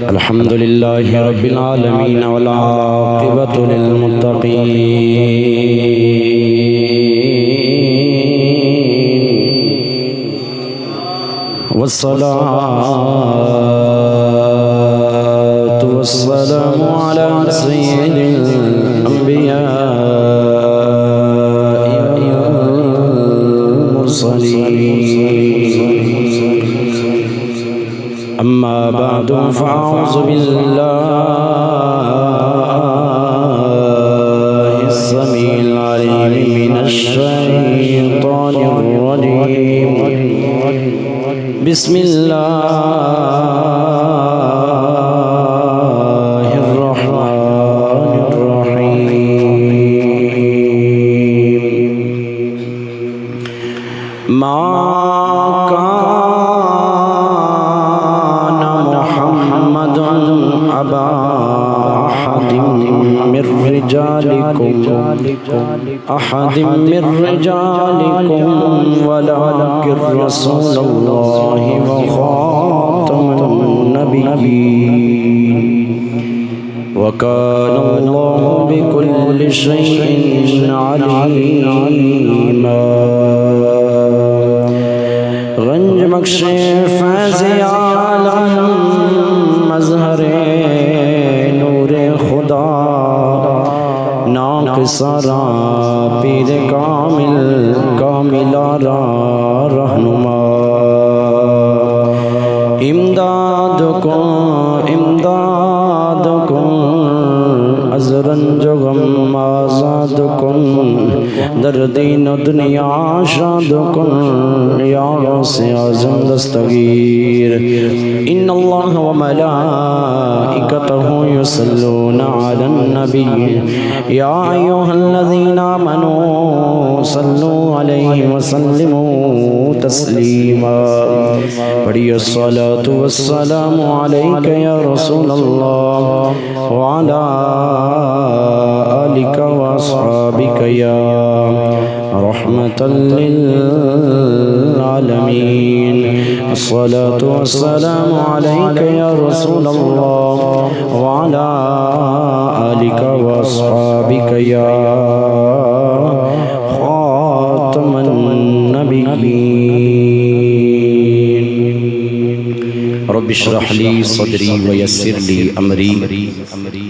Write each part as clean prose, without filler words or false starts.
الحمد لله رب العالمين والعاقبة للمتقين والصلاة والسلام على سيد الأنبياء والمرسلين. أما بعد فأعوذ بالله السميع العليم من الشيطان الرجيم. بسم الله الرحمن الرحيم. ما أبا أحد من رجالكم ولكن رسول الله وخاتم النبيين وكان الله بكل شيء عليما. غنج بخش فیض عالم مظہر نور خدا ناقصارا پیر کاملارا رہنما. امداد کن از رنج و غم آزاد کن در دین و دنیا شاد کن یا غوث اعظم دستگیر. ان اللہ و ملائکتہ یصلون علی النبی یا ایھا الذین آمنوا صلوا علیہ وسلموا تسلیما. پڑھیے الصلاۃ والسلام علیک یا رسول اللہ وعلی آلک واصحابک یا رحمة للعالمين. الصلاة والسلام عليك يا رسول الله وعلى آلك وأصحابك يا خاتم النبيين. رب اشرح لي صدري ويسر لي أمري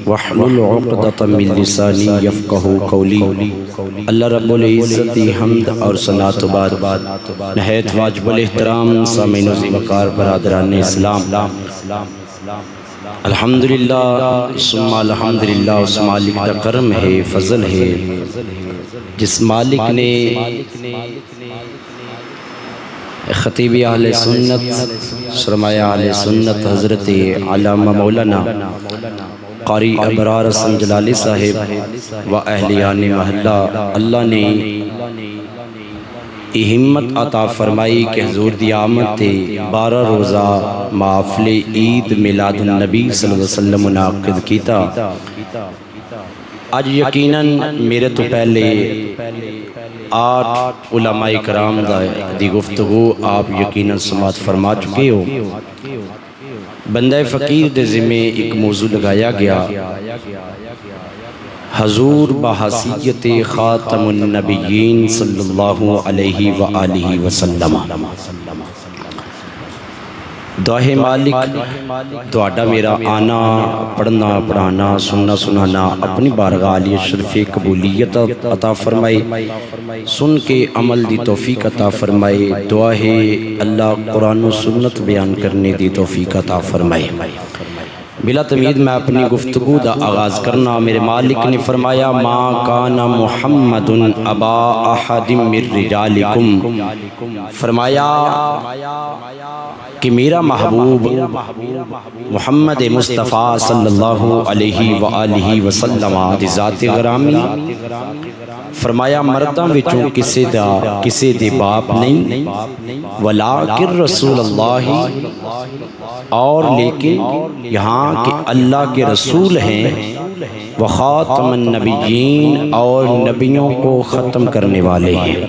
واحلل عقدة من لساني يفقهوا قولي. اللہ رب العزت حمد اور صلاۃ و بعد نہایت واجب الاحترام سامعین وقار برادران اسلام، الحمدللہ ثم الحمدللہ. اس مالک کا کرم ہے، فضل ہے، جس مالک نے خطیب اہل سنت سرمایہ اہل سنت حضرت علامہ مولانا قاری ابرار حسن جلالی صاحب و اہلیان محلہ، اللہ نے ہمت عطا فرمائی کہ حضور دی آمد تے 12 روزہ محفل عید میلاد النبی صلی اللہ علیہ وسلم منعقد کیتا. آج یقیناً میرے تو پہلے 8 علماء کرام دی گفتگو آپ یقیناً سماعت فرما چکے ہو. بندہ فقیر دے ذمے ایک موضوع لگایا گیا، حضور بحیثیت خاتم النبیین صلی اللہ علیہ وآلہ وسلم. دعائے مالک دعا میرا آنا، پڑھنا، پڑھانا، سننا، سنانا اپنی بارگاہ علی شرف قبولیت عطا فرمائے، سن کے عمل دی توفیق عطا فرمائے. دعا ہے اللہ قرآن و سنت بیان کرنے دی توفیق عطا فرمائے. بلا تمید میں اپنی گفتگو دا آغاز کرنا. میرے مالک نے فرمایا ما کان محمد ابا احد من رجالکم، فرمایا کہ میرا محبوب محمد مصطفیٰ صلی اللہ علیہ وآلہ وسلم دی ذات غرامی، فرمایا مرداں وچوں کسے دے باپ نہیں، ولیکن رسول اللہ، اور لیکن یہاں کہ اللہ کے رسول ہیں، وخاتم النبیین، اور نبیوں کو ختم کرنے والے ہیں.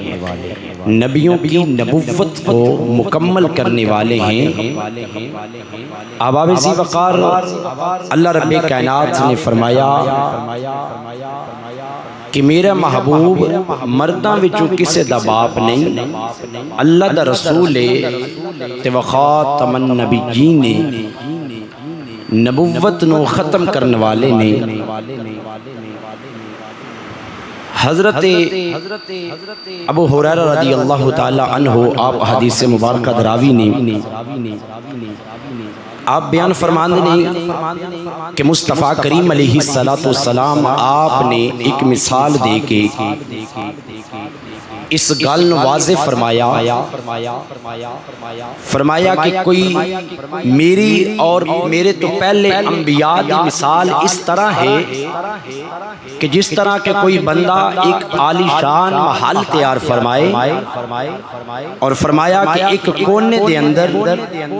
نبیوں کی نبوت کو مکمل کرنے والے ہیں۔ احباب ذی وقار، اللہ رب کائنات نے فرمایا کہ میرا محبوب مرداں وچوں کسے دا باپ نہیں، اللہ دا رسول تے وخاتم النبیین نے، نبوت نو ختم کرنے والے نے۔ حضرت ابو ہریرہ رضی اللہ تعالی عنہ آپ حدیث مبارکہ دراوی نے آپ بیان فرماندے نے کہ مصطفیٰ کریم علیہ السلام آپ نے ایک مثال دے کے اس گل واضح فرمایا کہ کوئی میری اور میرے تو پہلے انبیاء کی مثال اس طرح ہے کہ جس طرح کہ کوئی بندہ ایک عالی شان محل تیار فرمائے اور فرمایا کہ ایک کونے دے اندر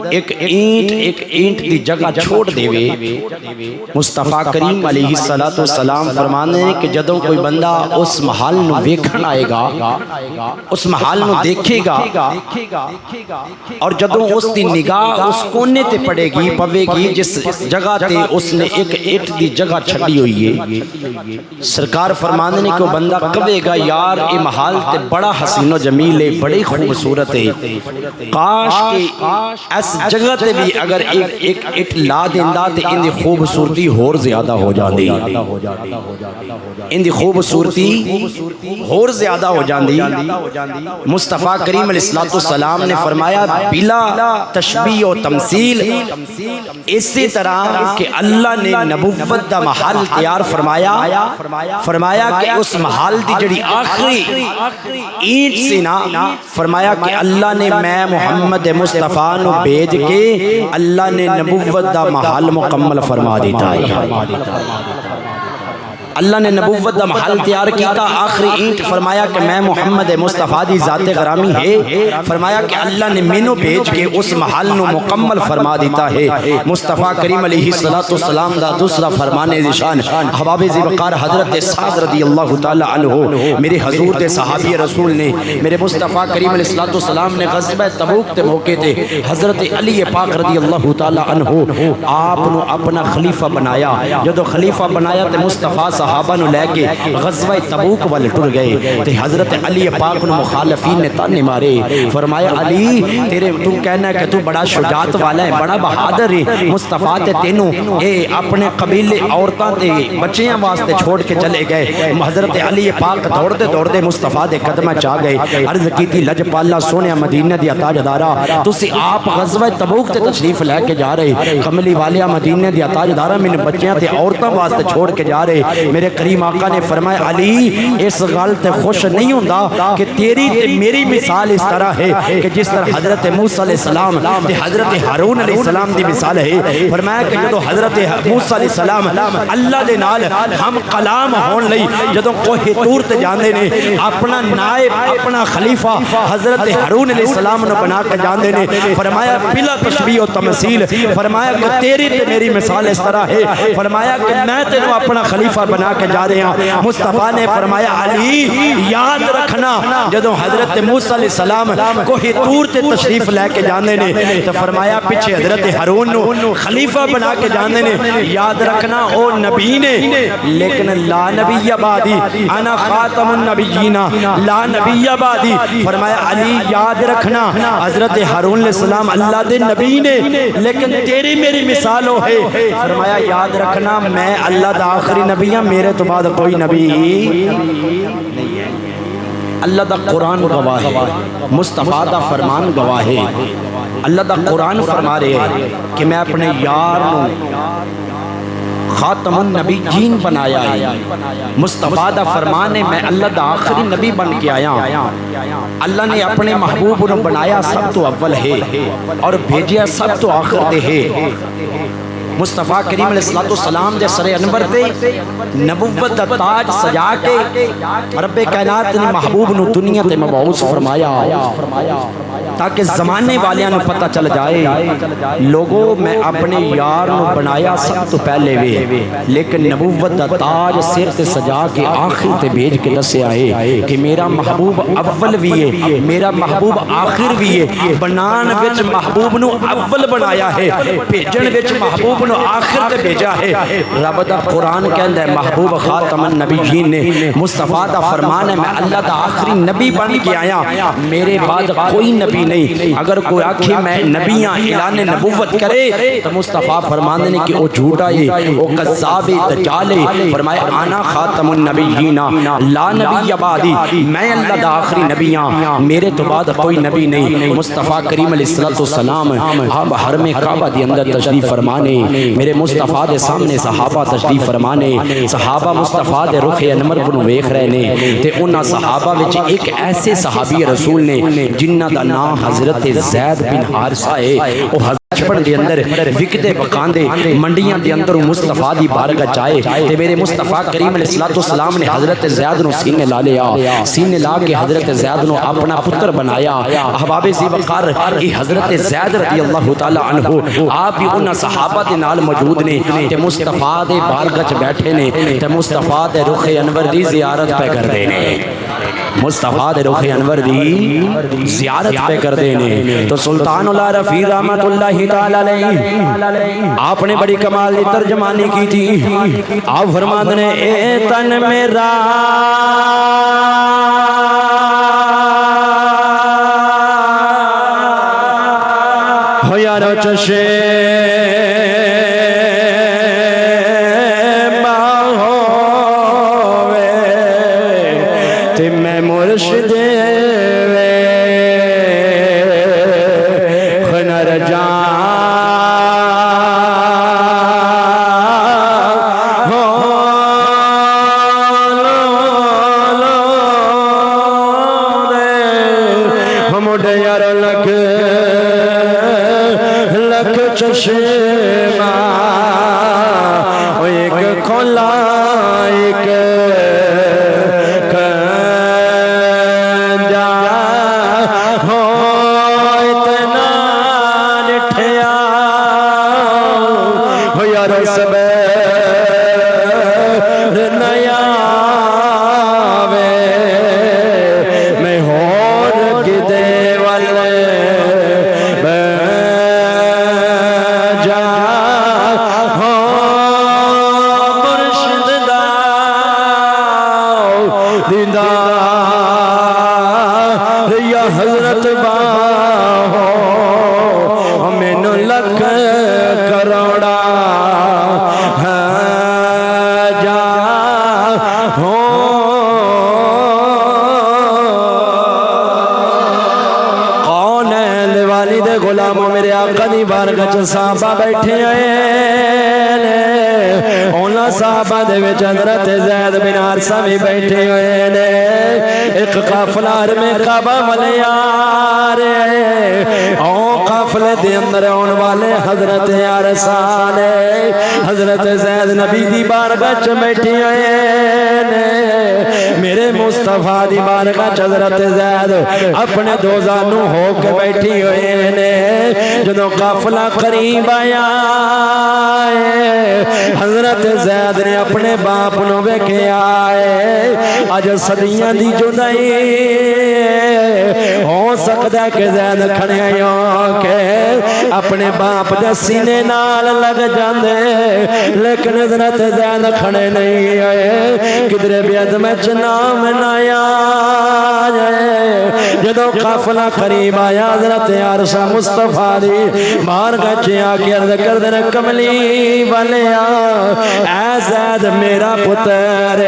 ایک اینٹ دی جگہ چھوڑ دے وے۔ مصطفیٰ کریم علیہ السلام فرمانے کہ جدوں کوئی بندہ اس محل نو ویکھن آئے گا، اس محل نو دیکھے گا، اور جدوں اس دی نگاہ اس کونے تے پڑے گی پوے گی جس جگہ تے اس نے ایک اینٹ دی جگہ چھڈی ہوئی ہے، سرکار فرماندے نے کہ وہ بندہ کہے گا یار اے محل تے بڑا حسین و جمیل ہے، بڑی خوبصورت ہے، کاش کہ اس جگہ تے بھی اگر ایک اینٹ لا دیندا تے ان دی خوبصورتی اور زیادہ ہو جاندی، ان دی خوبصورتی اور زیادہ ہو جاندی۔ مصطفیٰ کریم علیہ السلام نے فرمایا بلا تشبیہ و تمثیل، اسی طرح کہ اللہ نے نبوت دا محل تیار فرمایا کہ اس محل دی جڑی آخری اینٹ سی نا، فرمایا کہ اللہ نے میں محمد مصطفیٰ نو بھیج کے اللہ نے نبوت دا محل مکمل فرما دیتا ہے۔ اللہ نے نبوت دا محل تیار کیتا، آخری اینٹ فرمایا کہ میں محمد مصطفیٰ دی ذات گرامی ہے، فرمایا کہ اللہ نے مینوں بھیج کے اس محل نو مکمل فرما دیتا ہے۔ مصطفیٰ کریم علیہ السلام دا دوسرا فرمان ذیشان احباب ذی وقار حضرت سعد رضی اللہ تعالی عنہ میرے حضور دے صحابی رسول نے، میرے مصطفیٰ کریم علیہ السلام نے غزوہ تبوک تے موقع تے حضرت علی پاک رضی اللہ تعالی عنہ آپ نو اپنا خلیفہ بنایا۔ جدو خلیفہ بنایا تے مصطفیٰ صحابہ نو لے کے غزوہ تبوک والے ٹر گئے تے حضرت علی پاک نو مخالفین نے تانے مارے، فرمایا علی تیرے تو کہنا ہے کہ تو بڑا شجاعت والا ہے، بڑا بہادر ہے، مصطفیٰ تے تینوں اے اپنے قبیلے عورتاں تے بچیاں واسطے چھوڑ کے چلے گئے۔ حضرت علی پاک دوڑتے مصطفیٰ دے قدمہ چاہ گئے، عرض کی تھی لجپالا سونے مدینہ دی تاجدارا تسی آپ غزوہ تبوک تے تشریف لے کے جا رہے، کملی والیا مدینہ دی تاجدارا میں بچیاں تے عورتاں واسطے چھوڑ کے جا رہے۔ میرے کریم آقا نے فرمایا علی اس گل تے خوش نہیں ہوندا کہ تیری تے میری مثال اس طرح ہے کہ جس طرح حضرت موسیٰ علیہ السلام تے حضرت ہارون علیہ السلام دی مثال ہے۔ فرمایا کہ جدو حضرت موسیٰ علیہ السلام اللہ دے نال ہم کلام ہون لئی جدو کوہ طور تے جاندے نے، اپنا نائب اپنا خلیفہ حضرت ہارون علیہ السلام نے بنا کے جاندے نے، فرمایا بلا تشبیہ و تمثیل، فرمایا کہ تیری تے میری مثال اس طرح ہے، فرمایا کہ میں تینوں اپنا خلیفہ بنا کے جا رہے ہیں۔ مصطفیٰ نے فرمایا علی یاد رکھنا جدو حضرت موسیٰ علیہ السلام کوہ طور تے تشریف لے کے جاندے نے تو فرمایا پیچھے حضرت ہارون نو خلیفہ بنا کے جاندے نے، یاد رکھنا او نبی نے لیکن لا نبی بعدی، انا خاتم النبیین لا نبی بعدی۔ فرمایا علی یاد رکھنا حضرت ہارون علیہ السلام اللہ دے نبی نے لیکن تیری میری مثال ہو ہے، فرمایا یاد رکھنا میں اللہ دا آخری نبی ہوں، میرے تو بعد کوئی نبی نہیں ہے۔ اللہ دا قرآن گواہ ہے، مصطفیٰ دا فرمان گواہ ہے، اللہ دا قرآن فرما رہے ہیں کہ میں اپنے یار خاتم النبیین بنایا ہے، مصطفیٰ دا فرمان ہے میں اللہ دا آخری نبی بن کے آیا۔ اللہ نے اپنے محبوب نو بنایا سب تو اول ہے اور بھیجیا سب تو آخر دے ہے۔ مصطفیٰ کریم علیہ السلام دے سر انور تے نبوت دا تاج سجا کے رب کائنات نے محبوب نو دنیا تے مبعوث فرمایا۔ تاکہ زمانے والیاں نو پتہ چل جائے لوگو میں اپنے یار نو بنایا سب تو پہلے وے لیکن نبوت دا تاج سر تے سجا کے آخر تے بھیج کے دسیا ہے کہ میرا محبوب اول بھی ہے میرا محبوب آخر بھی ہے بنان وچ محبوب نو اول بنایا ہے بھیجن وچ محبوب نو آخر تے بھیجا ہے رب دا قرآن کہندا ہے محبوب خاتم النبیین نے مصطفیٰ دا فرمان ہے میں اللہ دا آخری نبی بن کے آیا میرے بعد کوئی نبی نہیں اگر کوئی آکھے میں نبیاں اعلان نبوت کرے تو مصطفیٰ فرمان نے کہ او جھوٹا ہے او قذاب دجال ہے فرمایا انا خاتم النبیین لا نبی بعدی میں اللہ دا آخری نبی ہاں میرے تو بعد کوئی نبی نہیں مصطفیٰ کریم علیہ السلام آپ حرم کعبہ دی اندر تشریف فرمانے میرے مصطفیٰ دے سامنے صحابہ تشریف فرمانے صحابہ مصطفیٰ دے رخ انور کو ویکھ رہے نے تے انہاں صحابہ وچ ایک ایسے صحابی رسول نے جنہاں دا نام حضرت زید بن حارثہ ہے او بچپن دے اندر وکدے پکاندے منڈیاں دے اندر مصطفیٰ دی بارگاہ چائے تے میرے مصطفیٰ کریم علیہ السلام نے حضرت زید نو سینے لا لیا سینے لا کے حضرت زید نو اپنا پتر بنایا احباب ذی وقار حضرت زید رضی اللہ تعالی عنہ آپ بھی انہاں صحابہ دے نال موجود نے تے مصطفیٰ دے بارگاہ چ بیٹھے نے تے مصطفیٰ دے رخ انور دی زیارت پہ کردے نے مصطفیٰ دے رخ انور دی زیارت پہ کردے نے تو سلطان اللہ رفیع رحمت اللہ تعالی علیہ آپ نے بڑی کمال دی ترجمانی کی تھی آپ فرماتے ہیں اے تن میرا ہو یارو چشے مرشد خنر جان ہم ڈیر لگ لکھ چشمہ ایک کھولا ایک حضرت باہو ہمیں لکھ کروڑا جا ہو کون ہے دیوالی دے غلاموں میرے آقا دی بارگاہ چ صحابہ بیٹھے ہیں اونا صحابہ دے وچ حضرت زید بن حارثہ بھی بیٹھے ہوئے نے ایک قافلہ حرم کعبہ والے آ رہے او قافلے دے اندر آن والے حضرت حارثہ نے حضرت زید نبی دی بارگاہ چ بیٹھے ہوئے نے میرے مصطفیٰ دی بارگاہ چ حضرت زید اپنے دو زانوں ہو کے بیٹھی ہوئے نے جدوں قافلہ قریب آیا حضرت زید نے اپنے باپ نو ویکھے آئے اج صدیاں دی جدائی ہو سکدا ہے کہ زید کھڑے ہو کے اپنے باپ دے سینے نال لگ جاندے لیکن حضرت زید کھڑے نہیں ہوئے کدھر بھی عدم نام نہ آئے جدوں قافلہ قریب آیا حضرت عرشہ مصطفیٰ دی بارگاہ چ آ کے عرض کردے نے کملی والیا اے زید میرا پتر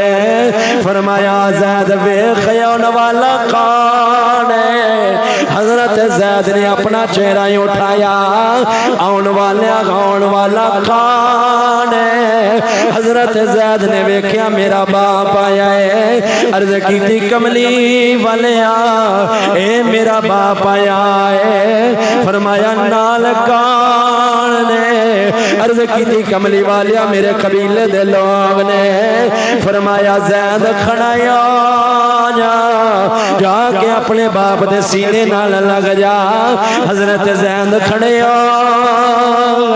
فرمایا زید ویکھ آن والا کون ہے حضرت زید نے اپنا چہرہ اٹھایا آن والا کون ہے حضرت زید نے ویکھیا میرا باپ آیا ہے عرض کیتی کملی والیا اے میرا باپ آیا ہے فرمایا نال کون نے عرض کیتی کملی والیا میرے قبیلے دے لوگ نے فرمایا زید کھڑایا جا جا کے اپنے باپ دے سینے نال لگ جا حضرت زید کھڑے ہو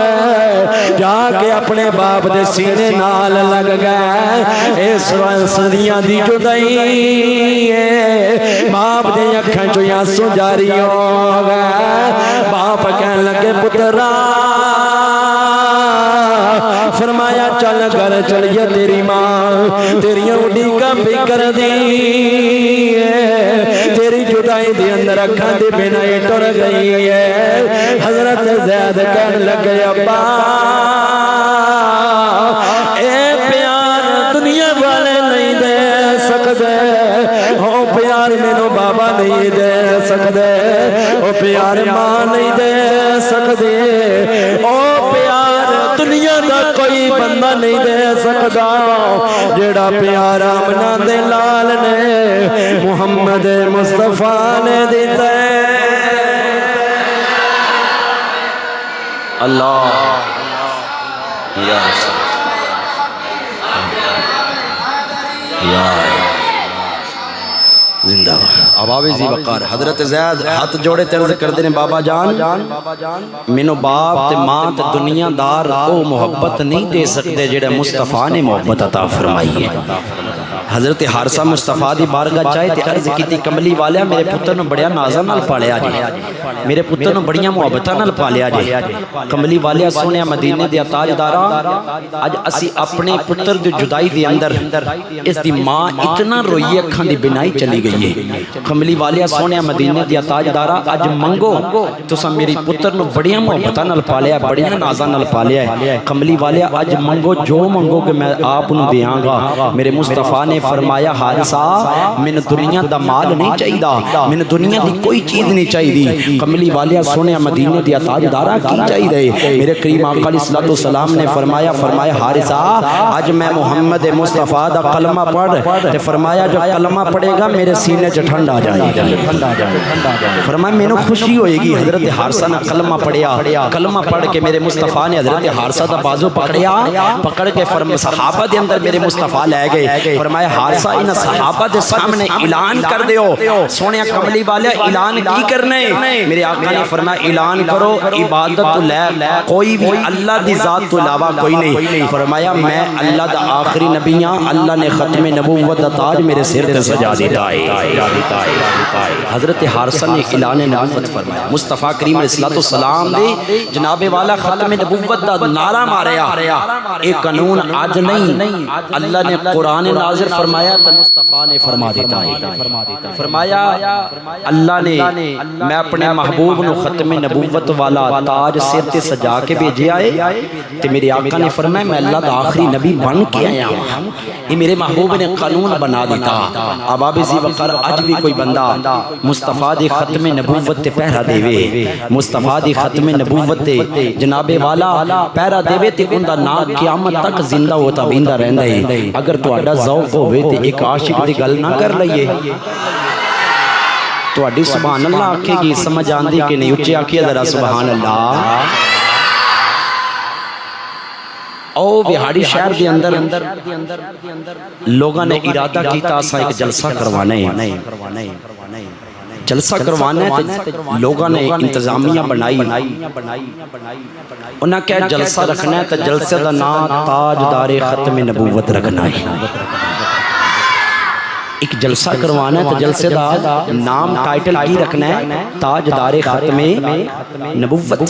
جا کے اپنے باپ دے سینے نال لگ گئے اس صدیاں دی جدائی باپ دے اکھاں چوں آنسو جاری ہو گئے باپ کہنے لگے پترا فرمایا چل گھر چلیے تیری ماں تیری اڈی کا فکر دی تیری جدائی دے اندر اکھاں دے بنا ٹر گئی ہے حضرت زید کہنے لگے ابا اے پیار دنیا والے نہیں دے سکدے او پیار مینوں بابا نہیں دے سکدے او پیار ماں نہیں دے سکدے او پیار دنیا دا کوئی بندہ نہیں دے سکدا جیڑا پیار آمنہ دے لال نے محمد مصطفیٰ نے دیتا ہے اللہ یا زندہ عباب ذی وقار حضرت زید ہاتھ جوڑے ترز کر دینے بابا جان مینو باپ تے ماں تے دنیا دار او محبت نہیں دے سکتے جڑے مصطفیٰ نے محبت عطا فرمائی ہے حضرت حارثہ مصطفیٰ دی بارگاہ چاہے تے عرض کیتی کملی والیا میرے پتر نو بڑیا نازاں نال پالیا جے میرے پتر نو بڑیاں محبتاں نال پالیا جے کملی والیا سونیا مدینے دے تاجدارا اج اسی اپنے پتر دی جدائی دے اندر اس دی ماں اتنا روئی اکھاں دی بنائی چلی گئی ہے کملی والیا سونیا مدینے دے تاجدارا اج منگو تساں میری پتر نو بڑیاں محبتاں نال پالیا بڑیاں نازاں نال پالیا ہے کملی والیا اج منگو جو منگو کہ میں آپ نو دیاں گا میرے مصطفیٰ نے فرمایا حارثہ من دنیا دا مال نہیں چاہیدہ من دنیا دی کوئی چیز نہیں چاہیدی کملی والیا سونے مدینے دیا تاجدارہ کی چاہیدے میرے کریم آقا علیہ السلام نے فرمایا حارثہ آج میں محمد مصطفیٰ دا کلمہ پڑھ تے فرمایا جو کلمہ پڑھے گا میرے سینے چ ٹھنڈ آ جائے گا فرمایا میں نے خوشی ہوئے گی حضرت حارثہ نے کلمہ پڑھیا کلمہ پڑھ کے میرے مصطفیٰ نے حضرت حارثہ دا بازو پکڑ کے صحابہ دے اندر میرے مصطفیٰ لے گئے فرمایا حارثہ ان صحابہ دے سامنے اعلان کر دیو سونیا کملی والے اعلان کی کرنے میرے آقا نے فرمایا اعلان کرو عبادت لے کوئی بھی اللہ دی ذات تو علاوہ کوئی نہیں فرمایا میں اللہ دا آخری نبی ہاں اللہ نے ختم نبوت دا تاج میرے سر تے سجا دیتا ہے حضرت حارثہ نے اعلان نبوت فرمایا مصطفیٰ کریم علیہ السلام نے جناب والا ختم نبوت دا نعرہ ماریا ایک قانون آج نہیں اللہ نے قرآن نازل فرمایا تو مصطفیٰ نے فرما دیتا ہے فرمایا اللہ نے میں اپنے محبوب نو ختم نبوت والا تاج سر تے سجا کے بھیجے آئے تے میرے آقا نے فرمایا میں اللہ دا آخری نبی بن کے آیا ہوں یہ میرے محبوب نے قانون بنا دیتا عباب ذی وقار اج بھی کوئی بندہ مصطفیٰ دی ختم نبوت تے پہرا دے وے مصطفیٰ دی ختم نبوت تے جناب والا پہرا دے وے تے ان دا نام قیامت تک زندہ ہوتا بیندہ رہندا ہے اگر تہاڈا ذوق ہوئے تے ایک عاشق دی گل نہ کر لئیے تہاڈی سبحان اللہ آکھے گی سمجھ آندی کہ نہیں اچھے آکھیے ذرا سبحان اللہ او بہاڑی شہر دے اندر لوگاں نے ارادہ کیتا اسا ایک جلسہ کروانے جلسہ کروانا ہے تو لوگاں نے انتظامیہ بنائی انہاں کیا جلسہ رکھنا ہے تو جلسے دا نام تاجدار ختم نبوت رکھنا ہے ایک جلسہ کروانا ہے تو جلسے دا نام ٹائٹل کی رکھنا ہے تاجدار ختم نبوت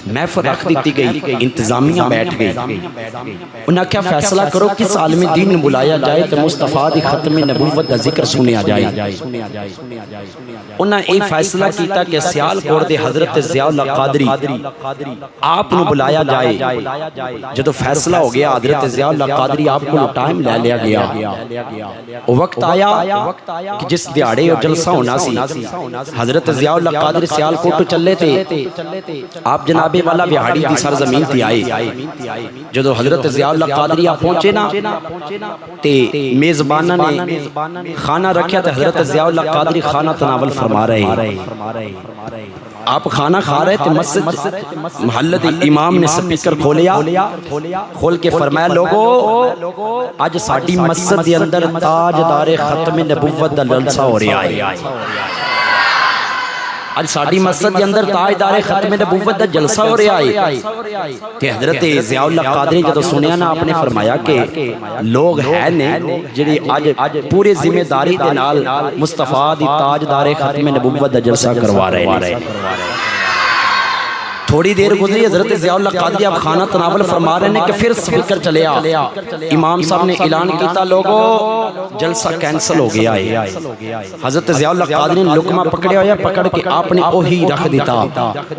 محفل رکھ دیتی گئی انتظامیہ بیٹھ گئی انہاں کیا فیصلہ کرو کس عالم دین بلایا جائے تو مصطفیٰ دی ختم نبوت دا ذکر سنیا جائے انہاں ایک فیصلہ کیتا کہ سیال کوڑ دے حضرت ضیاء اللہ قادری آپ نو بلایا جائے جدو فیصلہ ہو گیا حضرت ضیاء اللہ قادری آپ کو ٹائم لے لیا گیا وقت آیا کہ جس دیاڑے اور جلسہ ہونا سی حضرت ضیاء اللہ قادری سیال کوٹو چلے تھے آپ جناب والا بہاڑی دی سرزمین تھی آئے جدو حضرت ضیاء اللہ قادری آپ پہنچے نا تے میزبانہ نے کھانا رکھیا تھا حضرت ضیاء اللہ قادری کھانا تناول فرما رہے آپ کھانا کھا رہے تھے، مسجد محلت امام نے سپیکر کھول کے فرمایا لوگو اج ساڈی مسجد دے اندر تاجدار ختم نبوت دا جلسہ ہو رہا ہے، آج ساڑی مسجد کے اندر تاجدار ختم نبوت دا جلسہ ہو رہا ہے۔ کہ حضرت ضیاء اللہ قادری جدو سنیا نا، آپ نے فرمایا کہ لوگ ہیں نے جڑے آج پورے ذمہ داری دے نال مصطفیٰ دی تاجدار ختم نبوت دا جلسہ کروا رہے ہیں۔ تھوڑی دیر گزری، حضرت ضیاء اللہ قادری آپ کھانا تناول فرما رہے ہیں کہ پھر سپیکر چلے امام صاحب نے اعلان کیتا لوگو جلسہ کینسل ہو گیا ہے۔ حضرت ضیاء اللہ قادری نے لقمہ پکڑے ہویا، پکڑ کے آپ نے اوہی رکھ دیتا،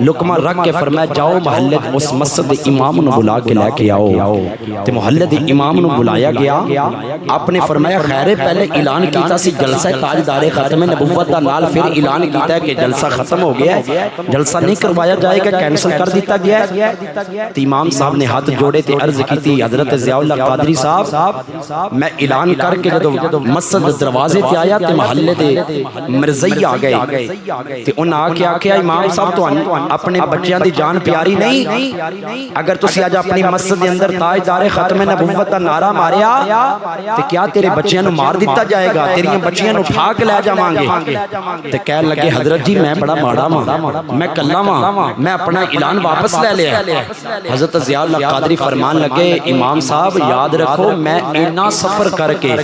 لقمہ رکھ کے فرمایا جاؤ محلے اس مسجد امام نو بلا کے لے کے آؤ۔ تے محلے امام نو بلایا گیا، آپ نے فرمایا خیر پہلے اعلان کیتا سی جلسہ تاجدار ختم نبوت دا، نال پھر اعلان کیتا ہے کہ جلسہ ختم ہو گیا ہے، جلسہ نہیں کروایا جائے گا، کینسل کر دیتا گیا ہے۔ امام صاحب نے ہاتھ جوڑے تے عرض کی تھی حضرت ضیاء اللہ قادری صاحب میں اعلان کر کے جدو مسجد دروازے تے آیا تے محلے دے مرزئی آ گئے تے انہاں آ کے آکھیا امام صاحب تو اپنے بچیاں دی جان پیاری نہیں؟ اگر تسی آج اپنی مسجد دے اندر تاجدار ختم نبوت دا نعرہ ماریا تے کیا تیرے بچیاں نو مار دیتا جائے گا، تیریاں بچیاں نو اٹھا کے لے جاواں گے؟ تے کہنے لگے حضرت جی میں بڑا ماڑا ماں، میں کلا ماں، میں اپنا اعلان واپس لے لیا۔ حضرت ضیاء اللہ قادری فرمان لگے امام صاحب یاد رکھو میں اینا سفر کر کے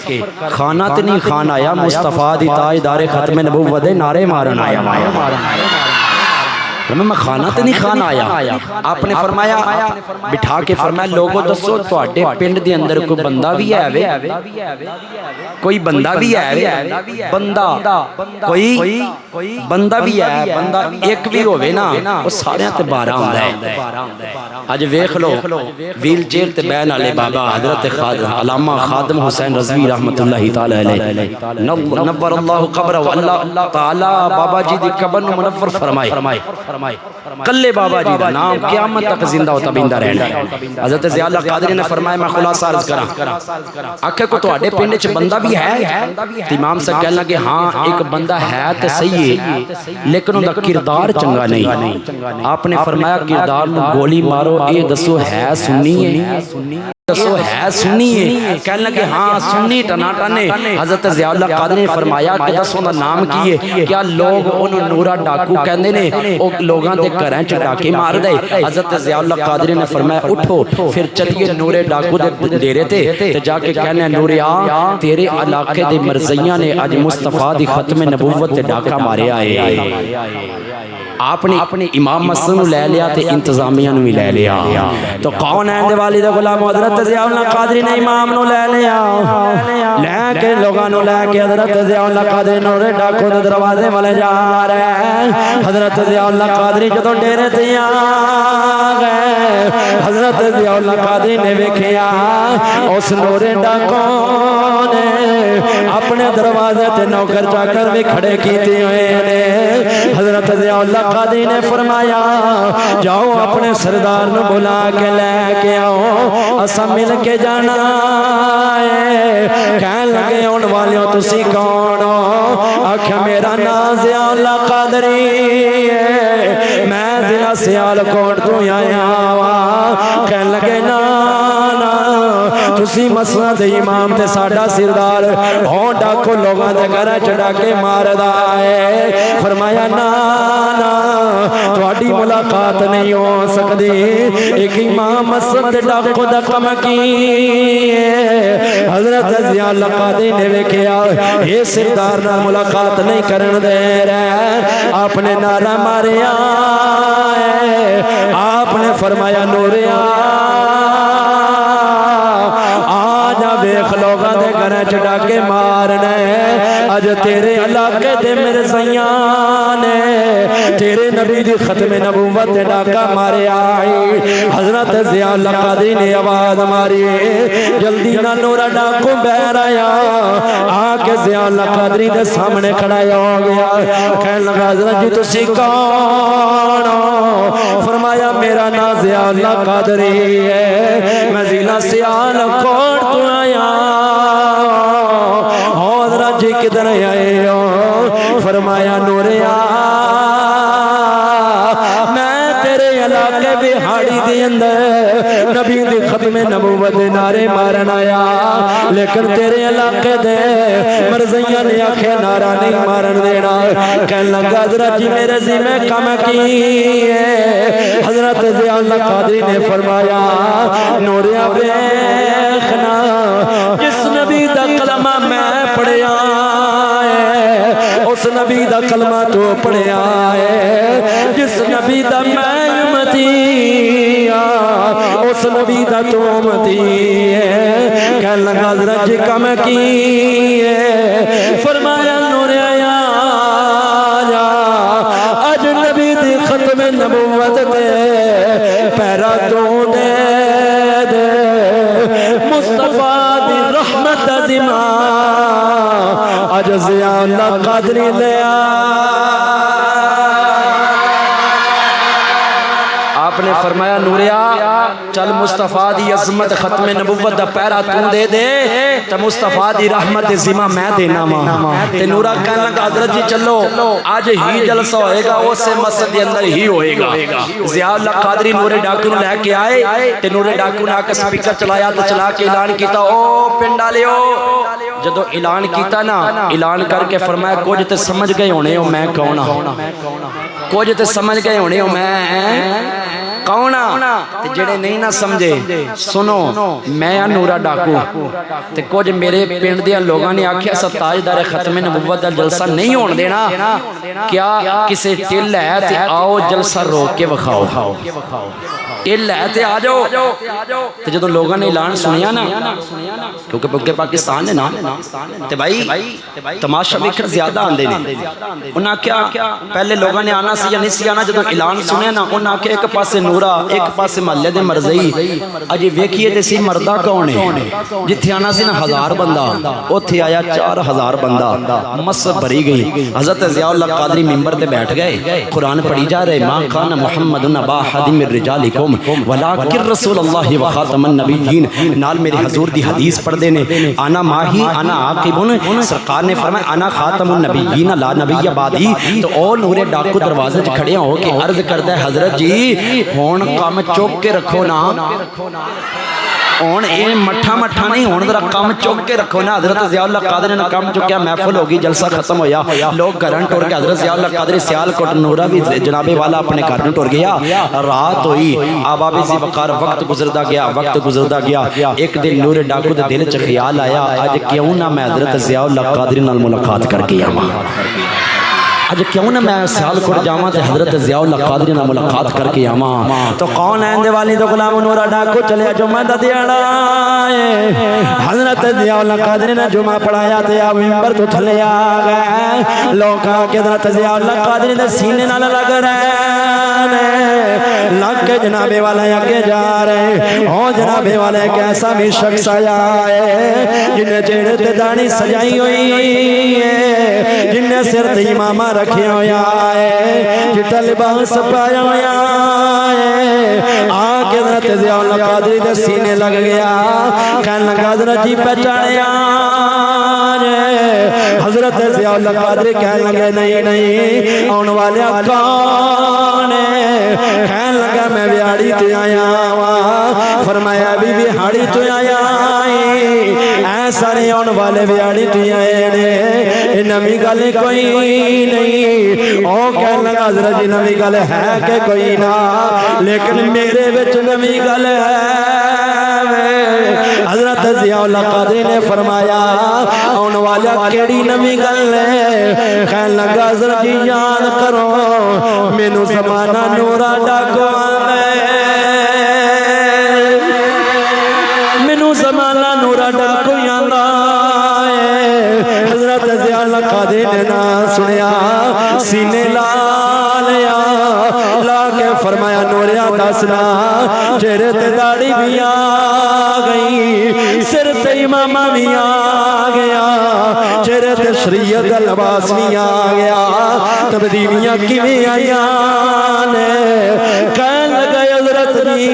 کھانا تے نہیں کھان آیا، مصطفیٰ دی تاجدار ختم نبوت دے نعرے مارن آیا، میں کھانا تے نہیں کھان آیا۔ آپ نے فرمایا بٹھا کے فرمایا لوگوں دسو تواڈے پنڈ دے اندر کوئی بندہ بھی ہے وے؟ کوئی بندہ بھی ہے؟ بندہ کوئی بندہ بھی ہے، بندہ ایک بھی ہوئے نا وہ سارے تے بارہ ہوندا ہے۔ اج ویکھ لو ویل چیئر تے بہن والے بابا حضرت علامہ خادم حسین رضوی رحمت اللہ تعالی علیہ نور اللہ قبرہ، اللہ تعالی بابا جی دی قبر نو منور فرمائے۔ کلے بابا جی دا نام قیامت تک زندہ ہوتا بیندہ رہنا ہے۔ حضرت ضیاء اللہ قادری نے فرمایا میں خلاصہ عرض کراں، آکھے کو تواڈے پنڈ وچ بندہ بھی ہے؟ امام سے کہنے لگے ہاں ایک بندہ ہے تے صحیح ہے لیکن اوندا کردار چنگا نہیں۔ آپ نے فرمایا کردار نو گولی مارو، اے دسو ہے سنی ہے؟ دسو ہے سنی ہے؟ کہنے لگے ہاں سنی ٹناٹنے۔ حضرت ضیاء اللہ قادری نے فرمایا کہ دسو دا نام کی ہے؟ کیا لوگ انہوں نورا ڈاکو کہندے نے، او لوگاں دے گھراں چ ڈاکے مار دے؟ حضرت ضیاء اللہ قادری نے فرمایا اٹھو پھر چلیے نورے ڈاکو دے ڈیرے تے جا کے کہنے نوریا تیرے علاقے دے مرزیاں نے اج مصطفیٰ دی ختم نبوت تے ڈاکا ماریا ہے۔ آپ نے امام مسجد نو لے لیا تے انتظامیہ نو بھی لے لیا، تو کون ہے والد غلام حضرت ضیاء اللہ قادری نے امام نو لے لیا، لے کے لوگاں نو لے کے حضرت ضیاء اللہ قادری نورے ڈاکو دے دروازے والے جا رہے ہیں۔ حضرت ضیاء اللہ قادری جدوں ڈیرے تے آ گئے، حضرت ضیاء اللہ قادری نے ویکھیا اس نورے ڈاکو نے اپنے دروازے تے نوکر چاکر بھی کھڑے کیتے ہوئے نے۔ حضرت ضیاء اللہ قادری نے فرمایا جاؤ اپنے سردار نو بلا کے لے کے آؤ، اسا مل کے جانا ہے۔ کہنے لگے ان والیوں تسی کون ہو؟ آکھیا میرا نام ضیاء اللہ قادری ہے، میں ضلع سیالکوٹ تو آیا ہوا۔ کہنے لگے نا تسی مسجد امام تے ساڈا سردار ہو ڈاکو لوگاں دے گھر چڑھا کے ماردا ہے۔ فرمایا نا تواڈی ملاقات نہیں ہو سکدی، ایک امام مسجد ڈاکو دا کم کی ہے۔ حضرت ضیاء اللہ قادری نے ویکھیا اے سردار نال ملاقات نہیں کرن دے رہے، آپ نے نعرہ ماریا ہے، آپ نے فرمایا نوریا ویخ لوگاں دے گھراں چ ڈاکے مارنے، اج تیرے علاقے دے مرزیاں نے تیرے نبی دی ختم نبوت تے ڈاکا ماریا ہے۔ حضرت ضیاء اللہ قادری نے آواز ماری جلدی نہ نورا ڈاکو بہر آیا، آ کے ضیاء اللہ قادری دے سامنے کھڑا ہو گیا۔ کہنے لگا حضرت جی تسی کون ہو؟ فرمایا میرا نام ضیاء اللہ قادری ہے، میں ضلع سیالکوٹ تو آیا۔ حضرت جی کدھر آئے ہو؟ فرمایا نوریا ختم نبوت دے نعرے مارن آیا لیکن تیرے علاقے دے مرزیاں نے آخے نعرہ نہیں مارن دینا کہنے لگا حضرت جی میرے ذمہ کم کی ہے حضرت ضیاء اللہ قادری نے فرمایا نوریا ویکھنا جس نبی دا کلمہ میں پڑھیا ہے اس نبی دا کلمہ تو پڑھیا ہے جس نبی دا میں امتی اس نبی دا تو امتی ہے کہنے لگا حضرت جی کم کی ہے فرمایا نوریا یا اج نبی دی ختم نبوت دے پیرا تو دے دے مصطفیٰ دی رحمت دا ذمہ اج ضیاء اللہ قادری لیا آپ نے فرمایا نوریا چل مصطفیٰ دی عظمت ختم نبوت دا پیرا تو دے دے تو مصطفیٰ دی رحمت ذمہ میں دینا ماں تے نورا کہنے لگا حضرت جی چلو آج ہی جلسہ ہوئے گا اسے مسجد دے اندر ہی ہوئے گا ضیاء اللہ قادری نورے ڈاکو نے لے کے آئے تے نورے ڈاکو نے آ کے سپیکر چلایا تو چلا کے اعلان کیتا او پنڈالیو جدو اعلان کیتا نا اعلان کر کے فرمایا کچھ تے سمجھ گئے ہونے ہو میں کون ہوں کچھ تے سمجھ گئے ہونے ہو میں کون تے جڑے نہیں نہ سمجھے سنو میں نورا ڈاکو تے کچھ میرے پنڈ دیاں لوگاں نے آکھیا تاجدار ختم نبوت دا جلسہ نہیں ہون دینا کیا کسے ٹل ہے تے آؤ جلسہ روک کے وکھاؤ ٹل ہے تے آ جاؤ تے جدوں لوگاں نے اعلان سنیا نا کیونکہ پکے پاکستان ہے نا تے بھائی تماشا ویکھن زیادہ آندے نے انہاں کیا پہلے لوگاں نے آنا سی یا نہیں سی آنا جدوں اعلان سنیا نا انہاں کہ ایک پاسے نورا ایک پاسے محلے دے مرزئی اجی ویکھیے تے سی مردہ کون ہے جتھے آنا سی نا 1000 بندہ اوتھے آیا 4000 بندہ مسجد بھری گئی حضرت ضیاء اللہ قادری منبر تے بیٹھ گئے قرآن پڑھی جا رہے ما کان محمد ابا احد من رجالکم ولکن رسول اللہ وخاتم النبیین نال میرے حضور دی حدیث پڑھ دینے انا ماہی انا عاقبن سرکار نے فرمایا انا خاتم النبیین لا نبی بعدی تو او نورے ڈاکو دروازے تے کھڑے ہو کے عرض کردا ہے حضرت جی ہون کام چوک کے رکھو نا ہون اے مٹھا نہیں ہون ذرا کام چوک کے رکھو نا حضرت ضیاء اللہ قادری نے کام چکیا محفل ہوگی جلسہ ختم ہویا لوگ گھرن ٹر کے حضرت ضیاء اللہ قادری سیال کوٹ نورا بھی جناب والا اپنے گھرن ٹر گیا رات ہوئی آبابی سی وقار وقت گزردا گیا ایک دن نور ڈاکو دے دل چ خیال آیا اج کیوں نہ میں حضرت ضیاء اللہ قادری نال ملاقات کر کے آواں اج کیوں نہ میں سیال کوٹ جاواں تے حضرت ضیاء اللہ قادری نال ملاقات کر کے آواں تو کون ہے اندے والی تو غلام نورا ڈاکو چلیا جمعہ دا دیاڑا حضرت ضیاء اللہ قادری نے جمعہ پڑھایا تے آ منبر تو تھلے آ گئے لوگ آ کے حضرت ضیاء اللہ قادری دے سینے نال لگ رہے نے لگ کے جناب والے اگے جا رہے او جناب والے ایک ایسا بھی شخص آیا ہے جن نے چہرے تے داڑھی سجائی ہوئی ہے جن نے سر تے امامہ رکھیا ہویا ہے جتا لباس پایا ہویا ہے آکے حضرت ضیاء اللہ قادری دے سینے لگ گیا کہنے لگا حضرت جی پہچانیا حضرت ضیاء اللہ قادری کہنے لگے نہیں آن والے کون کہنے لگا میں بیاڑی تے آیا فرمایا بی بیاڑی تے آیا ایسا نہیں آن والے بیاڑی تے آئے نے نمی گل کوئی نہیں او کہنے لگا حضرت جی نمی گل ہے کہ کوئی نہ لیکن میرے وچ نمی گل ہے حضرت ضیاء اللہ قادری نے فرمایا آن والا کیڑی نمی گل ہے کہنے لگا حضرت جی یاد کرو مینوں زمانہ نورا ڈاکو مینوں زمانہ نورا ڈاکو آندا ہے حضرت ضیاء اللہ قادری نے نہ سنیا سینے لا لیا لا کے فرمایا نوریا دسنا چہرے تے داڑھی بھی آ گئی سر تے امامہ بھی آ گیا چہرے تے شریعت کا لباس بھی آ گیا تبدیلیاں کیویں آئیاں نے کہنے لگے حضرت جی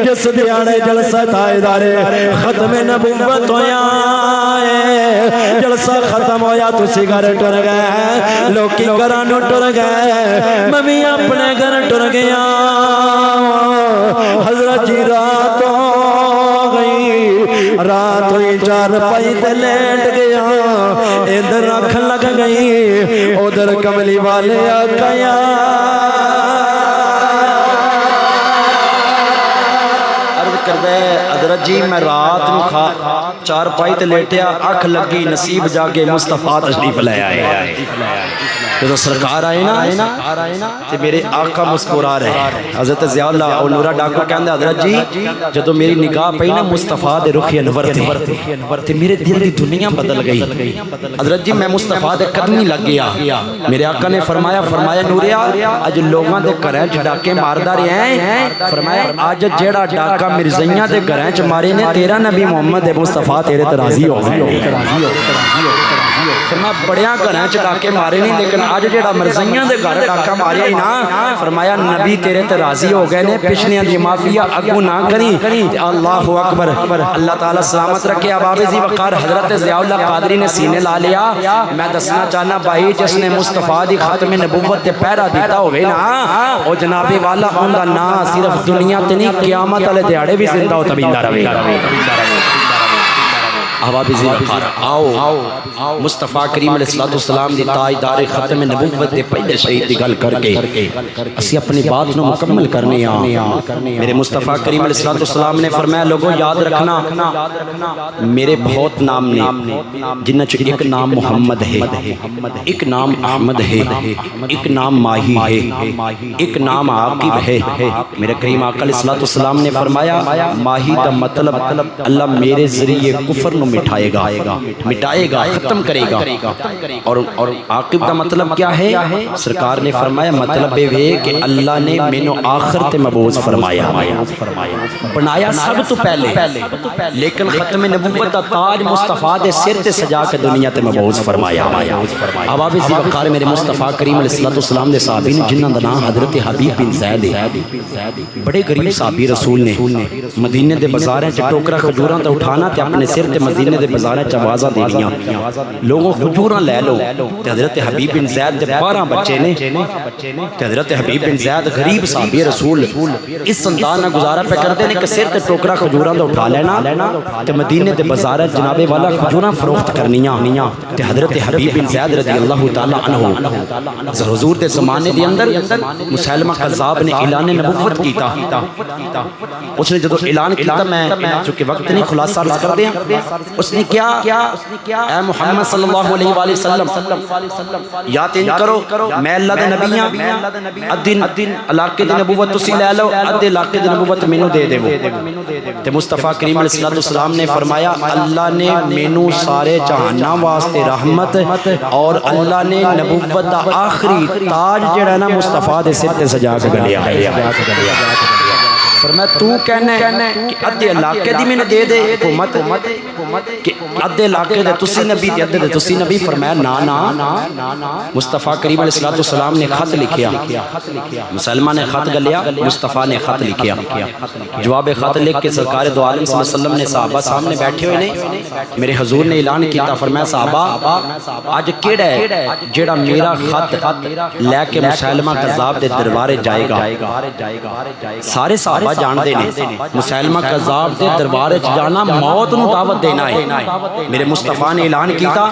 جس دیاڑے جلسہ تاجدار ختم نبوت ہویا ہے جلسہ ختم ہویا تسی گھر ٹر گئے لوکی گھرانو ٹر گئے میں بھی اپنے گھر ٹر گیا حضرت حضرت جی رات ہو گئی، رات ہوئی چارپائی تے لیٹ گیا، ادھر اکھ لگ گئی ادھر کملی والے آقا حضرت جی میں رات نو چار پائی تے لیٹیا، اکھ لگی نصیب جاگے مصطفیٰ تشریف لے آئے۔ جب سرکار آئے نا تے میرے آقا مسکرا رہے۔ حضرت ضیاء اللہ اور نورا ڈاکو کہندے حضرت جی جدوں میری نگاہ پئی نا مصطفیٰ دے رخ انور تے میرے دل دی دنیا بدل گئی۔ حضرت جی میں مصطفیٰ دے قدمی لگ گیا۔ میرے آقا نے فرمایا نوریا اج لوگاں دے گھراں وچ ڈاکے ماردا رہیا ہے، فرمایا اج جیڑا ڈاکا مرزائیاں دے گھراں وچ مارے نے تیرا نبی محمد مصطفیٰ تیرے تے راضی ہو گئے۔ فرمایا بڑیاں گھراں وچ ڈاکے مارے نہیں لیکن اج جیڑا مرزائیاں دے گھر ڈاکا ماریا ہی نا، فرمایا نبی تیرے تے راضی ہو گئے نے، پچھلیاں دی معافیا اگوں نہ کری۔ اللہ اکبر، اللہ تعالی سلامت رکھے۔ اباب ذی وقار حضرت ضیاء اللہ قادری نے سینے لا لیا۔ میں دسنا چاہنا بھائی جس نے مصطفیٰ دی ختم نبوت تے پہرا دیتا ہوئے نا، او جناب والا اوندا نا صرف دنیا تے نہیں قیامت والے دیہاڑے بھی زندہ ہو تبیندا رہے گا۔ احباب ذی وقار آؤ مصطفیٰ کریم علیہ السلام دی تاجدار ختم نبوت دے پہلے شہید دی گل کر کے اسی اپنی بات نو مکمل کرنے میرے مصطفیٰ کریم علیہ السلام نے فرمایا لوگوں یاد رکھنا میرے بہت نام نے جنہ چ ایک نام محمد ہے، ایک نام احمد ہے، ایک نام ماہی ہے، ایک نام عاقب ہے۔ میرے کریم آقا علیہ السلام نے فرمایا ماہی دا مطلب اللہ میرے ذریعے کفر نو مٹائے گا، ختم کرے گا، اور عاقب دا مطلب کیا ہے؟ سرکار نے فرمایا مطلب یہ کہ اللہ نے مینوں آخر تے مبعوث فرمایا، بنایا سب تو پہلے لیکن ختم نبوت دا تاج مصطفیٰ دے سر تے سجا کے دنیا تے مبعوث فرمایا۔ احباب ذی وقار میرے مصطفیٰ کریم علیہ السلام دے صحابی نے جنہاں دا نام حضرت حبیب بن زید ہے، بڑے غریب صحابی رسول نے مدینے دے بازاراں چ ٹوکرا کھجوراں تے اٹھانا تے اپنے سر تے مدینے دے بازاراں چ آوازاں دینیاں لوگوں کھجوراں لے لو تے حضرت حبیب بن زید دے 12 بچے نے تے حضرت حبیب بن زید غریب صحابی رسول اس انداز نال گزارا پہ کردے نے کہ سر تے ٹوکرا کھجوراں دا اٹھا لینا تے مدینے دے بازاراں جناب والا کھجوراں فروخت کرنیاں تے حضرت حبیب بن زید رضی اللہ تعالی عنہ حضور دے زمانے دے اندر مسیلمہ کذاب نے اعلان نبوت کیتا۔ اس نے جدو اعلان کیتا میں چونکہ وقت نہیں خلاصہ عرض کر دیا، اس نے کیا اے محمد صلی اللہ علیہ وآلہ وسلم یا تین کرو میں اللہ دے نبی ہاں، ادھن علاقے دی نبوت تسی لے لو، ادھے علاقے دی نبوت مینوں دے دیو۔ تے مصطفیٰ کریم علیہ السلام نے فرمایا اللہ نے مینوں سارے جہاناں واسطے رحمت اور اللہ نے نبوت دا آخری تاج جڑا نا مصطفیٰ دے سر تے سجا کے گلیا ہے۔ فرمایا تو کہنا ہے کہ ادھے علاقے دی مینوں دے دے حکومت کہ ادھے علاقے دے تسی نبی تے ادھے دے تسی نبی، فرمایا نا مصطفیٰ کریم علیہ السلام نے خط لکھیا، مسلمان نے خط گلیا، مصطفیٰ نے خط لکھیا، جواب خط لکھ کے سرکار دو عالم صلی اللہ علیہ وسلم نے صحابہ سامنے بیٹھے ہوئے نے میرے حضور نے اعلان کیتا، فرمایا صحابہ اج کیڑا ہے جیڑا میرا خط لے کے مسلمہ کذاب دے دربارے جائے گا؟ سارے صحابہ جان دے نے مسلمہ کذاب دے دربارے جانا موت نو دعوت دینا ہے۔ میرے مصطفیٰ نے اعلان کیتا،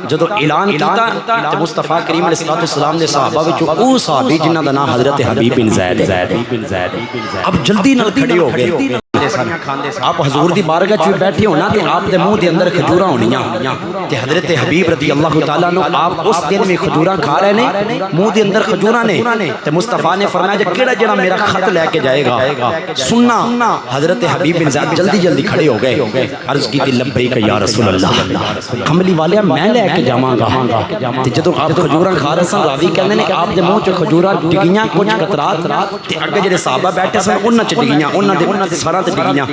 جدو اعلان کیتا تے مصطفیٰ کریم علیہ السلام دے صحابہ وچوں او صحابی جنہاں دا نام حضرت حبیب بن زید اب جلدی نال کھڑے ہو گئے۔ آپ حضور دی بارگاہ چ بیٹھے ہونا تے آپ دے منہ دے اندر کھجوراں ہونیاں تے حضرت حبیب رضی اللہ تعالیٰ عنہ آپ اس دن میں کھجوراں کھا رہے نے، منہ دے اندر کھجوراں نے تے مصطفیٰ نے فرمایا جے کیڑا جڑا میرا خط لے کے جائے گا سننا۔ حضرت حبیب بن زید جلدی کھڑے ہو گئے، عرض کی تھی لبیک یا رسول اللہ، کملی والیا میں لے کے جاواں گا۔ تے جدوں آپ کھجوراں کھا رہے سن راوی کہندے نے کہ آپ دے منہ چ کھجوراں ڈگیاں کچھ قطرات تے اگے جڑے صحابہ بیٹھے سن انہاں چ ڈگیاں، انہاں دے سراں تے ڈگیاں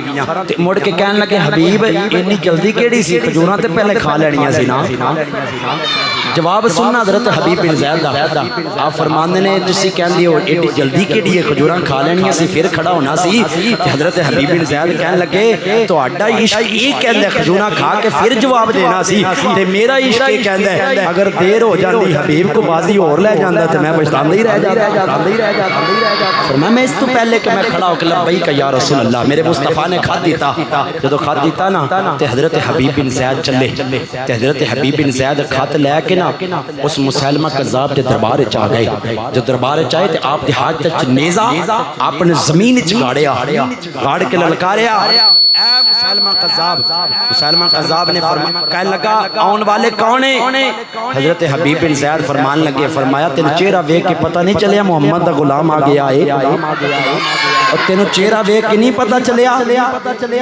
تے مڑ کے کہن لگے حبیب اتنی جلدی کیڑی سی، کھجوراں تے پہلے کھا لینیاں سی نا۔ جواب سننا حضرت حبیب بن زید دا آپ فرماندے نے تسی کہندے ہو ایڈی جلدی کیڑی ہے کھجوراں کھا لینیاں سی پھر کھڑا ہونا سی تے حضرت حبیب بن زید کہن لگے تہاڈا عشق یہ کہندا کھجوراں کھا کے پھر جواب دینا سی تے میرا عشق یہ کہندا ہے اگر دیر ہو جاندی حبیب کو بازی اور لے جاندا تے میں پچھتاندا ہی رہ جاتا فرمایا میں اس تو پہلے کہ میں کھڑا ہو کے لبیک یا رسول اللہ میرے مصطفیٰ نے خط دیتا جدو خط دیتا نا تے حضرت حبیب بن زید چلے تے حضرت حبیب بن زید خط لے کے نا اس مسلمہ کذاب کے دربار چ آ گئے جو دربار چ آئے تے آپ دے ہاتھ تے نیزہ آپ نے زمین چ گاڑیا گاڑ کے للکاریا اے مسلمہ قذاب نے فرمایا کہنے لگا آن والے کون ہیں حضرت حبیب بن زید فرمان لگے فرمایا تینوں چہرہ ویکھ کے پتہ نہیں چلیا محمد دا غلام آ گیا ہے اور تینوں چہرہ ویکھ کے نہیں پتہ چلیا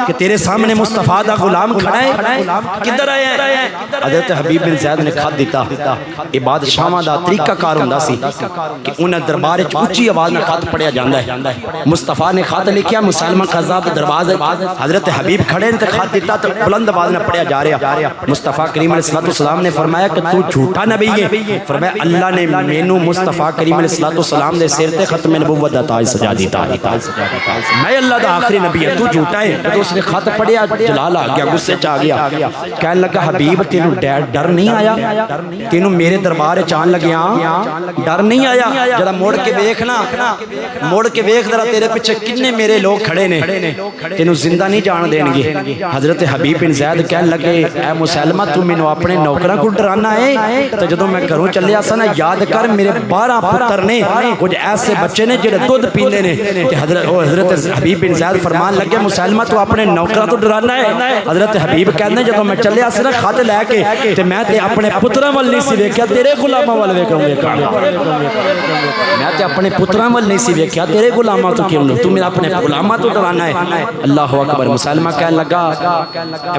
کہ تیرے سامنے مصطفیٰ دا غلام کھڑا ہے کدھر آیا ہے حضرت حبیب بن زید نے خط دیتا یہ بادشاہاں دا طریقہ کار ہوندا سی کہ انہاں دربار وچ اونچی آواز نال خط پڑھیا جاندا ہے مصطفیٰ نے خط لکھیا مسلمہ قذاب دے دروازے حضرت حبیب کھڑے نے خط دیتا تو بلند آواز نہ پڑھیا جا رہا مصطفیٰ کریم علیہ السلام نے فرمایا کہ تو جھوٹا نبی ہے فرمایا اللہ نے مینوں مصطفیٰ کریم علیہ السلام دے سر تے ختم نبوت دا تاج سجا دیتا میں اللہ دا آخری نبی ہے تو جھوٹا ہے تو اس نے خط پڑھیا جلال آ گیا غصے چ آ گیا کہنے لگا حبیب تینوں ڈر نہیں آیا تینوں میرے دربار وچ آن لگیا ڈر نہیں آیا ذرا مڑ کے ویکھ ذرا تیرے پیچھے کنے میرے لوگ کھڑے نے تینوں زندہ نہیں جان دین گے حضرت حبیب بن زید کہنے لگے اے مسلمہ تو مینوں اپنے نوکراں کو ڈرانا ہے تو جدوں میں گھروں چلیا سا نا یاد کر میرے 12 پتر نے کچھ ایسے بچے نے جڑے دودھ پیندے نے کہ حضرت حبیب بن زید فرمان لگے مسلمہ تو اپنے نوکراں تو ڈرانا ہے حضرت حبیب کہندے جدوں میں چلیا سا نا خط لے کے تے میں تے اپنے پتراں ول نہیں سی ویکھیا تیرے غلاماں ول ویکھاں میں تے اپنے پتراں ول نہیں سی ویکھیا تیرے غلاماں تو کیوں تو میرا اپنے غلاماں تو ڈرانا ہے اللہ اکبر مسلمہ کہنے لگا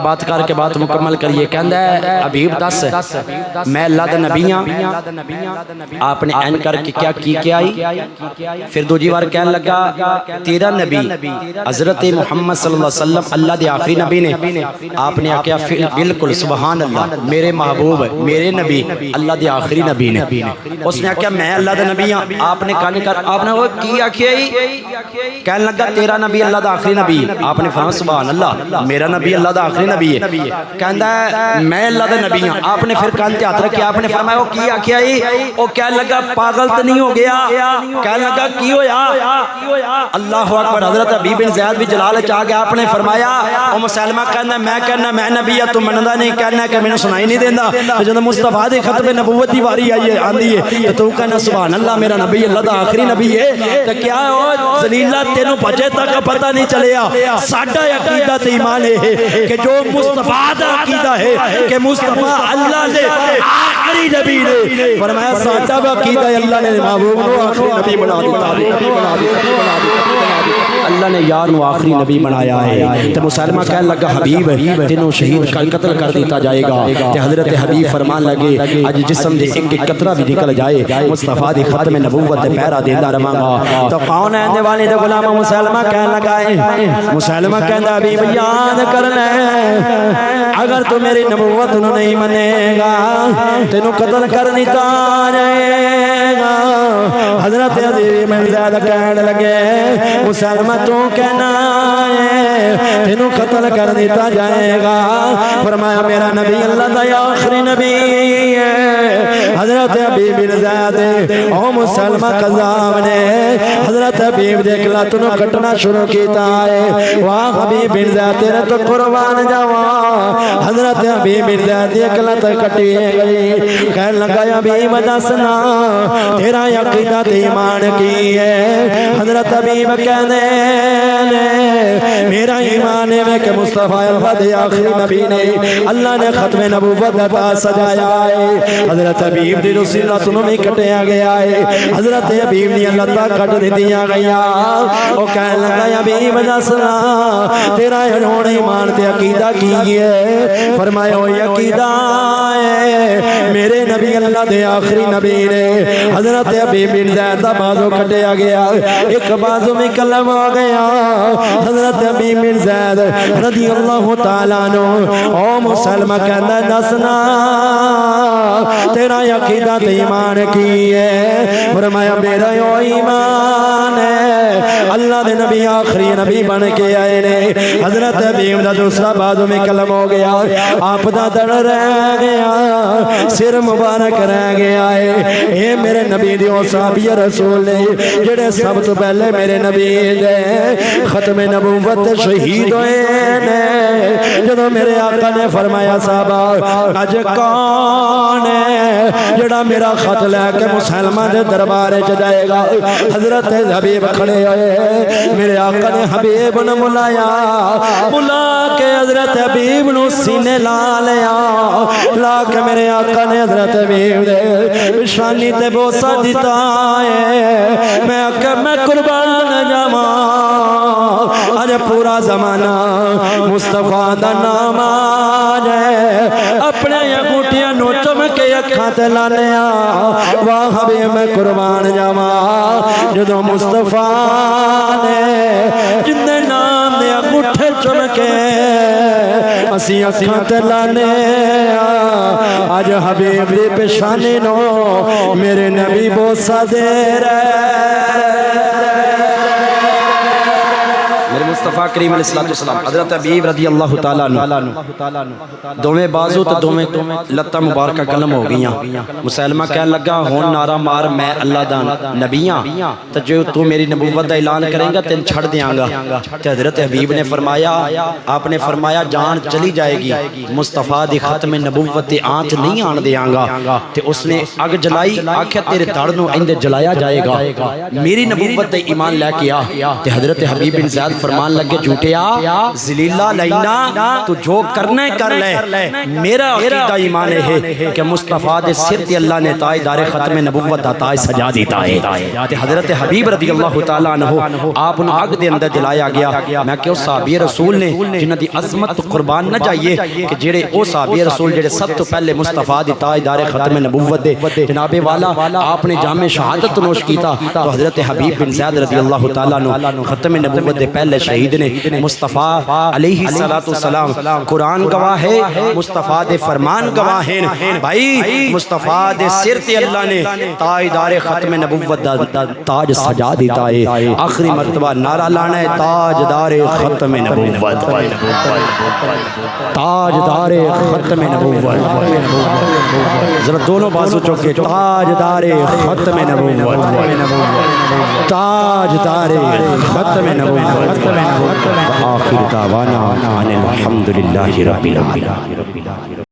بات کر کے بات مکمل کریے کہندا ہے حبیب دس میں اللہ دا نبی ہاں آپ نے این کر کے کیا آئی پھر دوجی بار کہنے لگا تیرا نبی حضرت محمد صلی اللہ علیہ وسلم اللہ دے آخری نبی نے آپ نے کہا بالکل سبحان اللہ میرے محبوب میرے نبی اللہ دے آخری نبی نے اس نے کہا میں اللہ دا نبی ہاں آپ نے کہا کر آپ نے وہ کی آکھیا کہنے لگا تیرا نبی اللہ دا آخری نبی آپ نے فرمایا سبحان اللہ میرا نبی اللہ دا آخری نبی ہے کہندا ہے میں اللہ دا نبی ہوں آپ نے پھر کان تے ہاتھ رکھیا آپ نے فرمایا وہ کی آکھیا او کہنے لگا پاگل تے نہیں ہو گیا کہنے لگا کی ہویا اللہ اکبر حضرت حبیب بن زید بھی جلال چ آ گیا آپ نے فرمایا او مسلمہ کہندا میں کہنا میں نبی ہوں تو مندا نہیں کہنا کہ مینوں سنائی نہیں دیندا جدوں مصطفیٰ دے ختم نبوت دی واری آئی ہے آندی ہے تو کہنا سبحان اللہ میرا نبی اللہ دا آخری نبی ہے تے کیا او ذلیلا تینوں بجے تک پتہ نہیں چلیا ساڈا عقیدہ تے ایمان ہے کہ جو مصطفیٰ دا عقیدہ ہے کہ مصطفیٰ اللہ دے آخری نبی نے فرمایا ساڈا عقیدہ ہے اللہ نے محبوب کو آخری نبی بنا دیتا اللہ نے یار نو آخری نبی بنایا ہے تو مسلمہ کہنے لگا حبیب تینوں شہید کا قتل کر دیتا جائے گا کہ حضرت حبیب فرمان لگے اج جسم دے ایک قطرہ بھی نکل جائے مصطفیٰ دی ختم نبوت دے پیرا دیندا رہاں گا تو کون ہے دے والے دے غلام مسلمہ کہنے لگا مسلمہ کہندا حبیب یاد کرنا اگر تو میری نبوت نو نہیں منے گا تینوں قتل کر دیتا جائے گا حضرت حبیب بن زید کہنے لگے مسلمہ تو کہنا ہے تینوں قتل کر دیتا جائے گا فرمایا میرا نبی اللہ دا آخری نبی ہے حضرت حبیب بن زید او مسلمہ قذاب نے حضرت حبیب دیکھ لا تنوں کٹنا شروع کیتا ہے واہ حبیب بن زید تیرے تو قربان جاوا حضرت حبیب بن زید دیکھ لا تو کٹی گئی کہنے لگا حبیب دسنا تیرا عقیدہ تے ایمان کی ہے حضرت حبیب کہنے میرا ایمان ہے کہ مصطفیٰ اللہ دے آخری نبی نے اللہ نے ختم نبوت عطا سجایا ہے حضرت حبیب دی رسالت نو نہیں کٹیا گیا ہے حضرت حبیب نے اللہ تا کٹ دیا گیا او کہنے لگا حبیب دسنا تیرا ہن ایمان تے عقیدہ کی ہے فرمایا او عقیدہ ہے میرے نبی اللہ دے آخری نبی نے حضرت حبیب بن زید دا بازو کٹیا گیا ایک بازو میں کلم آ گیا حضرت حبیب بن زید رضی اللہ تعالیٰ عنہ او مسلمہ کہندا دسنا تیرا عقیدہ تے ایمان کی ہے؟ فرمایا میرا یو ایمان ہے اللہ دے نبی آخری نبی بن کے آئے نے حضرت حبیب دا دوسرا بازو میں قلم ہو گیا آپ دا دڑ رہ گیا سر مبارک رہ گیا ہے اے میرے نبی دیو صحابی رسول نے جڑے سب تو پہلے میرے نبی دے ختم نبوت شہید ہوئے نے جدو میرے آقا نے فرمایا صحابہ اج کون ہے جڑا میرا خط لے کے مسلمان دے دربارے چ جائے گا حضرت حبیب کھڑے ہوئے میرے آقا نے حبیب نے بلا کے حضرت حبیب نو سینے لا لیا لا کے میرے آقا نے حضرت حبیب دے پیشانی تے بوسہ دیتا ہے میں آقا میں قربان جاواں آج پورا زمانہ مصطفیٰ دا نام آجے اپنے انگوٹھیاں نو چمکے اکھاں تے لانے واہ حبیب میں قربان جاواں جدو مصطفیٰ نے جندے نام دے انگوٹھے چمکے اسی اکھاں تے لانے آج حبیب دی پیشانی نو میرے نبی بوسہ دے رہے مصطفیٰ کریم علیہ السلام حضرت حبیب رضی اللہ تعالیٰ عنہ دومیں بازو تو دومیں لتہ مبارکہ قلم ہو گئیاں مسلمہ کہنے لگا ہون نعرہ مار میں اللہ دا نبیاں تو جو تو میری نبوت دا اعلان کریں گا تین چھڑ دیاں گا تو حضرت حبیب نے فرمایا آپ نے فرمایا جان چلی جائے گی مصطفیٰ دی ختم نبوت دی آنچ نہیں آن دیاں گا تو اس نے اگ جلائی آکھیا تیرے تاڑنوں اندے جلایا جائے گا میری نبوت دا ایمان لے کے آ تو حضرت حبیب بن زیاد فرمان لگے جھوٹیا زلیلہ لینا تو جو کرنے کر لے میرا عقیدہ ایمان ہے کہ مصطفیٰ دے سر تے اللہ نے تاجدار ختم نبوت دا تاج سجا دیتا ہے تے حضرت حبیب رضی اللہ تعالیٰ عنہ آپ ان آگ دے اندر جلایا گیا میں کہ اس صحابی رسول نے جنہ دی عظمت قربان نہ جائیے کہ جڑے او صحابی رسول جڑے سب تو پہلے مصطفیٰ دی تاجدار ختم نبوت دے جناب والا آپ نے جامع شہادت نوش کیتا تو حضرت حبیب بن زید رضی اللہ تعالیٰ عنہ ختم نبوت دے پہلے شہید نے مصطفیٰ علیہ السلام قرآن گواہ ہے مصطفیٰ دے فرمان گواہ ہیں بھائی مصطفیٰ دے سر تے اللہ نے تاجدار ختم نبوت دا تاج سجا دیتا ہے آخری مرتبہ نعرہ لانا ہے تاجدار ختم نبوت تاجدار ختم نبوت ذرا دونوں بازو چوکے تاجدار ختم نبوت تاجدار ختم نبوت آخر دعوانا ان الحمدللہ رب العالمین